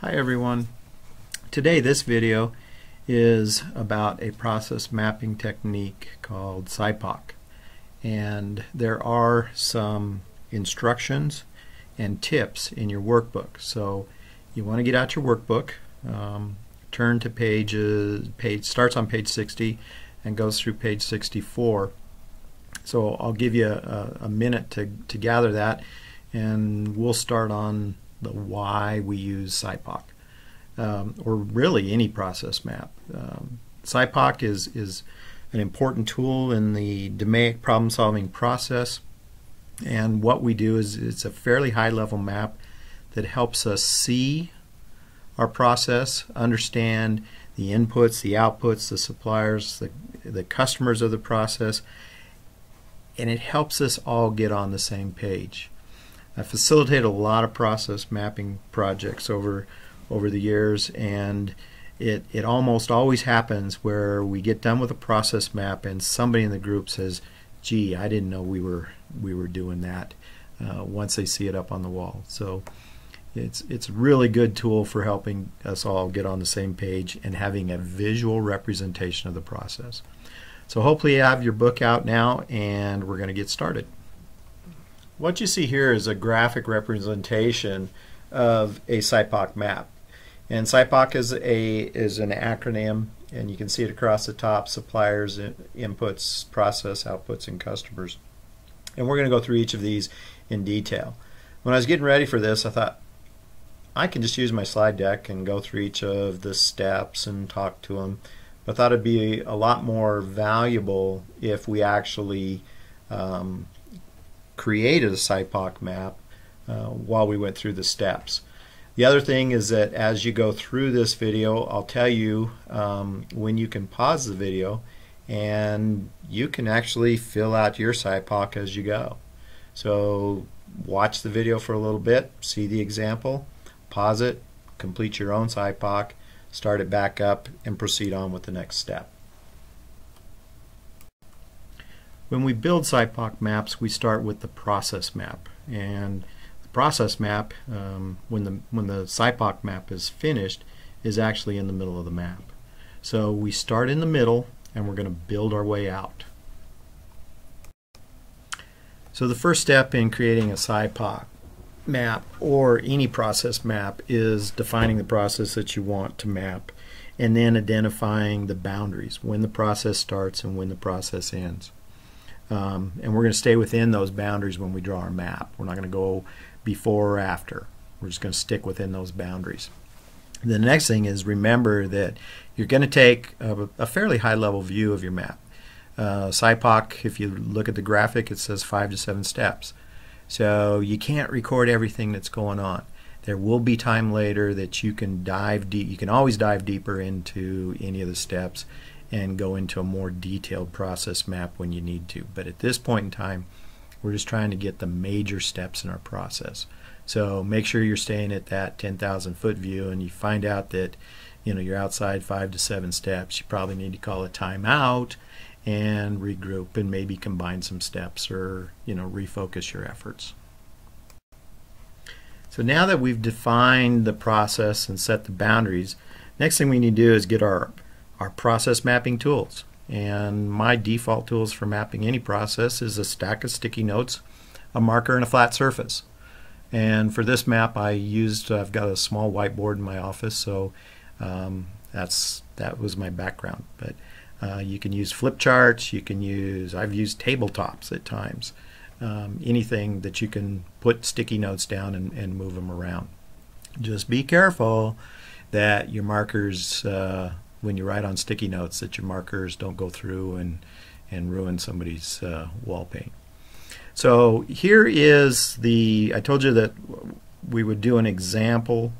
Hi everyone. Today this video is about a process mapping technique called SIPOC, and there are some instructions and tips in your workbook. So you want to get out your workbook, turn to page starts on page 60 and goes through page 64. So I'll give you a minute to gather that, and we'll start on the why we use SIPOC, or really any process map. SIPOC is an important tool in the DMAIC problem-solving process, and what we do is it's a fairly high-level map that helps us see our process, understand the inputs, the outputs, the suppliers, the customers of the process, and it helps us all get on the same page. I facilitated a lot of process mapping projects over the years, and it almost always happens where we get done with a process map and somebody in the group says, gee, I didn't know we were doing that, once they see it up on the wall. So it's a really good tool for helping us all get on the same page and having a visual representation of the process. So hopefully you have your book out now, and we're going to get started. What you see here is a graphic representation of a SIPOC map. And SIPOC is an acronym, and you can see it across the top: suppliers, inputs, process, outputs, and customers. And we're going to go through each of these in detail. When I was getting ready for this, I thought I can just use my slide deck and go through each of the steps and talk to them. But I thought it'd be a lot more valuable if we actually created a SIPOC map while we went through the steps. The other thing is that as you go through this video, I'll tell you when you can pause the video, and you can actually fill out your SIPOC as you go. So watch the video for a little bit, see the example, pause it, complete your own SIPOC, start it back up, and proceed on with the next step. When we build SIPOC maps, we start with the process map, and the process map, when the SIPOC map is finished, is actually in the middle of the map. So we start in the middle, and we're going to build our way out. So the first step in creating a SIPOC map or any process map is defining the process that you want to map, and then identifying the boundaries, when the process starts and when the process ends. And we're going to stay within those boundaries when we draw our map. We're not going to go before or after. We're just going to stick within those boundaries. The next thing is, remember that you're going to take a fairly high-level view of your map. SIPOC, if you look at the graphic, it says 5 to 7 steps. So you can't record everything that's going on. There will be time later that you can dive deep. You can always dive deeper into any of the steps and go into a more detailed process map when you need to. But at this point in time, we're just trying to get the major steps in our process. So make sure you're staying at that 10,000 foot view, and you find out that you're outside 5 to 7 steps. You probably need to call a timeout and regroup and maybe combine some steps, or refocus your efforts. So now that we've defined the process and set the boundaries, next thing we need to do is get our process mapping tools. And my default tools for mapping any process is a stack of sticky notes, a marker, and a flat surface. And for this map, I've got a small whiteboard in my office, so that was my background. But you can use flip charts. I've used tabletops at times. Anything that you can put sticky notes down and move them around. Just be careful that your markers, when you write on sticky notes, that your markers don't go through and ruin somebody's wall paint. So here is I told you that we would do an example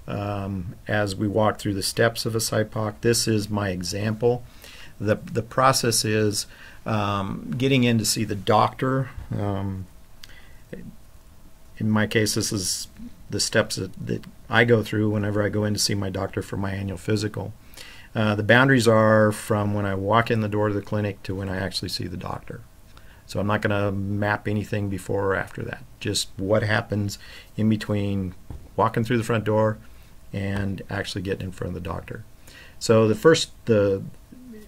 as we walk through the steps of a SIPOC. This is my example. The process is getting in to see the doctor. In my case, this is the steps that I go through whenever I go in to see my doctor for my annual physical. The boundaries are from when I walk in the door to the clinic to when I actually see the doctor. So I'm not going to map anything before or after that. Just what happens in between walking through the front door and actually getting in front of the doctor. So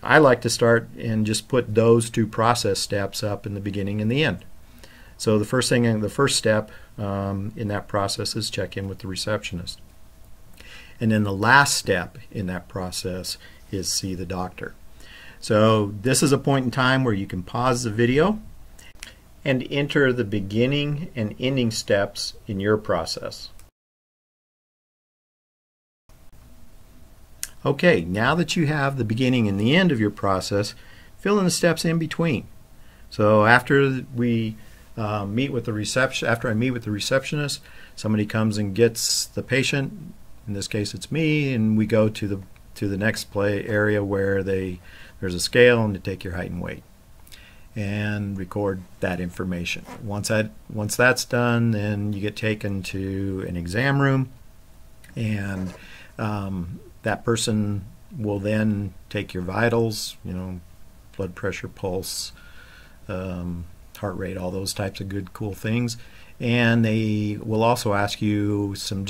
I like to start and just put those two process steps up in the beginning and the end. So the first step in that process is check in with the receptionist. And then the last step in that process is see the doctor. So this is a point in time where you can pause the video and enter the beginning and ending steps in your process. Okay, now that you have the beginning and the end of your process, fill in the steps in between. So after I meet with the receptionist, somebody comes and gets the patient. In this case, it's me, and we go to the next area where there's a scale and to take your height and weight and record that information. Once that's done, then you get taken to an exam room, and that person will then take your vitals, blood pressure, pulse, heart rate, all those types of good, cool things. And they will also ask you some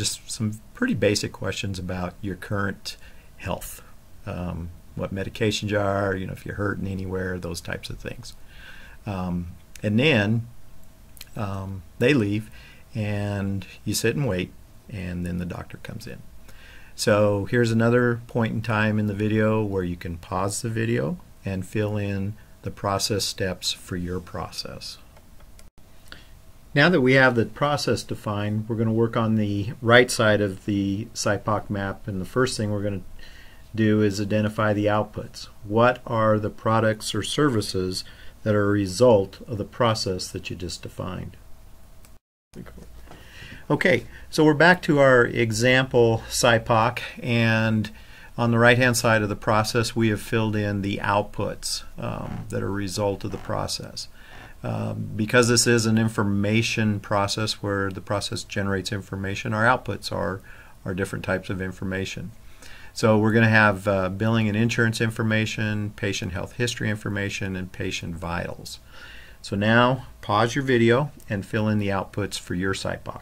pretty basic questions about your current health, what medications you are, if you're hurting anywhere, those types of things. And then they leave, and you sit and wait, and then the doctor comes in. So here's another point in time in the video where you can pause the video and fill in the process steps for your process. Now that we have the process defined, we're going to work on the right side of the SIPOC map, and the first thing we're going to do is identify the outputs. What are the products or services that are a result of the process that you just defined? Okay, so we're back to our example SIPOC, and on the right hand side of the process we have filled in the outputs that are a result of the process. Because this is an information process where the process generates information, our outputs are different types of information. So we're going to have billing and insurance information, patient health history information, and patient vitals. So now pause your video and fill in the outputs for your SIPOC.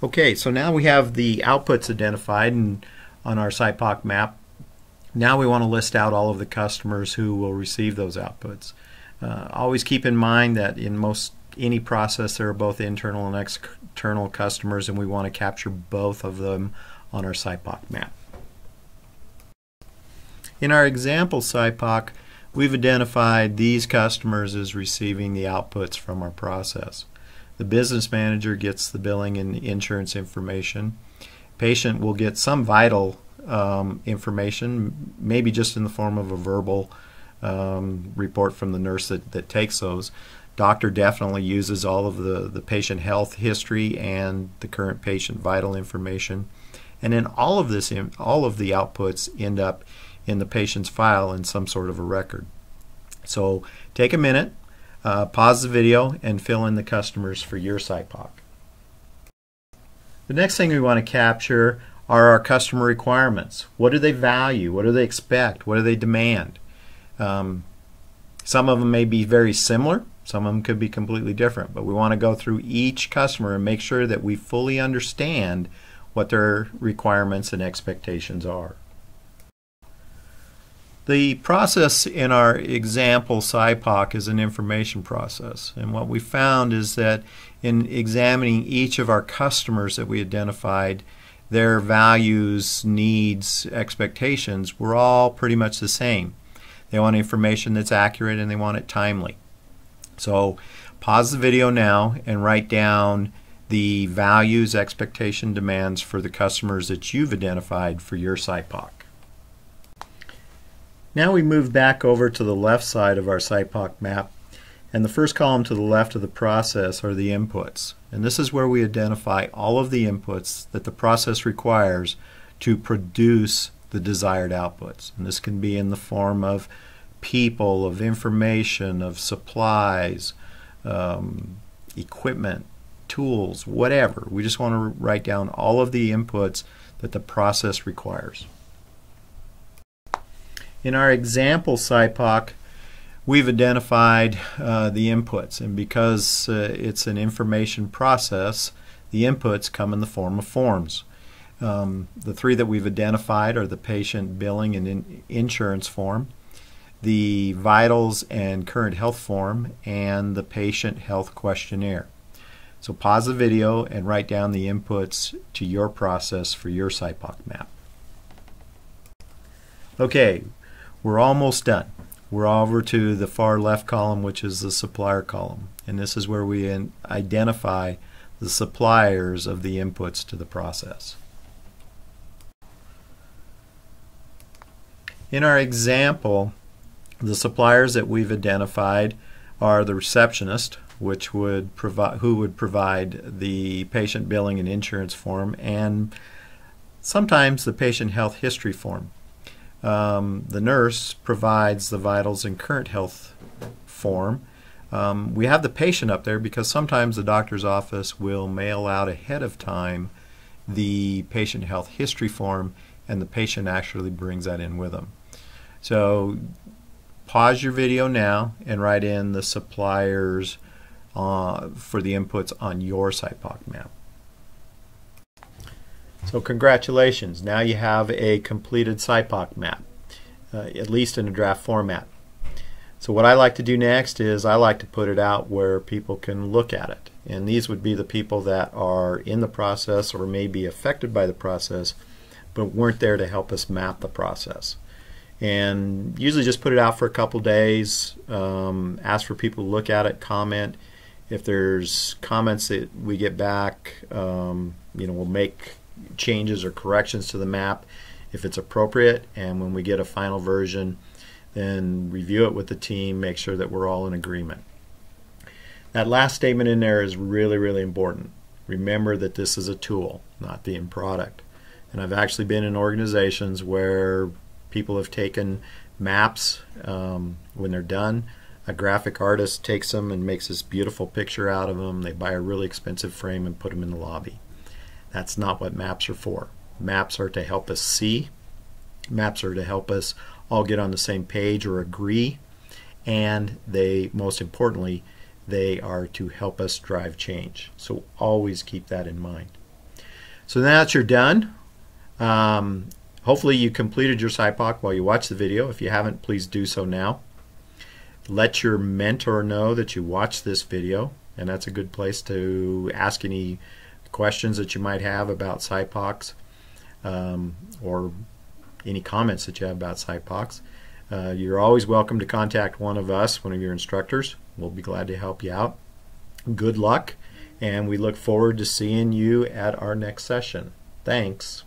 Okay, so now we have the outputs identified on our SIPOC map. Now we want to list out all of the customers who will receive those outputs. Always keep in mind that in any process there are both internal and external customers, and we want to capture both of them on our SIPOC map. In our example SIPOC, we've identified these customers as receiving the outputs from our process. The business manager gets the billing and insurance information. Patient will get some vital information, maybe just in the form of a verbal report from the nurse that takes those. Doctor definitely uses all of the patient health history and the current patient vital information. And then all of the outputs end up in the patient's file in some sort of a record. So take a minute, pause the video, and fill in the customers for your SIPOC. The next thing we want to capture are our customer requirements. What do they value? What do they expect? What do they demand? Some of them may be very similar. Some of them could be completely different. But we want to go through each customer and make sure that we fully understand what their requirements and expectations are. The process in our example SIPOC is an information process, and what we found is that in examining each of our customers that we identified, their values, needs, expectations were all pretty much the same. They want information that's accurate and they want it timely. So pause the video now and write down the values, expectation, demands for the customers that you've identified for your SIPOC. Now we move back over to the left side of our SIPOC map, and the first column to the left of the process are the inputs. And this is where we identify all of the inputs that the process requires to produce the desired outputs. And this can be in the form of people, of information, of supplies, equipment, tools, whatever. We just want to write down all of the inputs that the process requires. In our example SIPOC, we've identified the inputs, and because it's an information process, the inputs come in the form of forms. The three that we've identified are the patient billing and insurance form, the vitals and current health form, and the patient health questionnaire. So pause the video and write down the inputs to your process for your SIPOC map. Okay, we're almost done. We're over to the far left column, which is the supplier column, and this is where we identify the suppliers of the inputs to the process. In our example, the suppliers that we've identified are the receptionist, who would provide the patient billing and insurance form, and sometimes the patient health history form. The nurse provides the vitals and current health form. We have the patient up there because sometimes the doctor's office will mail out ahead of time the patient health history form, and the patient actually brings that in with them. So pause your video now and write in the suppliers for the inputs on your SIPOC map. So congratulations, now you have a completed SIPOC map, at least in a draft format. So what I like to do next is I like to put it out where people can look at it. And these would be the people that are in the process or may be affected by the process but weren't there to help us map the process. And usually just put it out for a couple days, ask for people to look at it, comment. If there's comments that we get back, we'll make changes or corrections to the map if it's appropriate, and when we get a final version, then review it with the team, make sure that we're all in agreement. That last statement in there is really, really important. Remember that this is a tool, not the end product. And I've actually been in organizations where people have taken maps when they're done. A graphic artist takes them and makes this beautiful picture out of them. They buy a really expensive frame and put them in the lobby. That's not what maps are for. Maps are to help us see. Maps are to help us all get on the same page or agree. And most importantly, they are to help us drive change. So always keep that in mind. So now that you're done, hopefully you completed your SIPOC while you watch the video. If you haven't, please do so now. Let your mentor know that you watched this video, and that's a good place to ask any questions that you might have about SIPOCs or any comments that you have about SIPOCs. You're always welcome to contact one of us, one of your instructors. We'll be glad to help you out. Good luck, and we look forward to seeing you at our next session. Thanks.